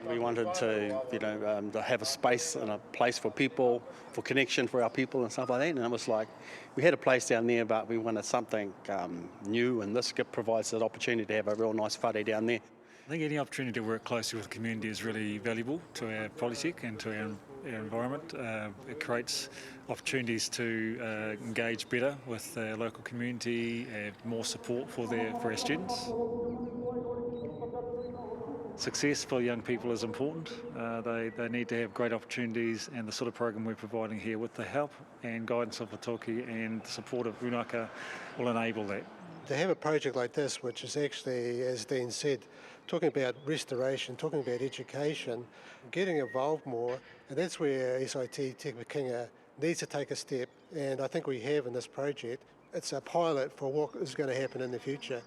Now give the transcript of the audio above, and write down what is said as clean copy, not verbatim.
We wanted to have a space and a place for people, for connection for our people and stuff like that. And it was like, we had a place down there, but we wanted something new, and this provides an opportunity to have a real nice whare down there. I think any opportunity to work closely with the community is really valuable to our Pasifika and to our environment. It creates opportunities to engage better with the local community, have more support for our students. Success for young people is important. They need to have great opportunities, and the sort of program we're providing here with the help and guidance of the Toki and the support of Runaka will enable that. To have a project like this, which is actually, as Dean said, talking about restoration, talking about education, getting involved more, and that's where SIT Te Kinga needs to take a step, and I think we have in this project. It's a pilot for what is going to happen in the future.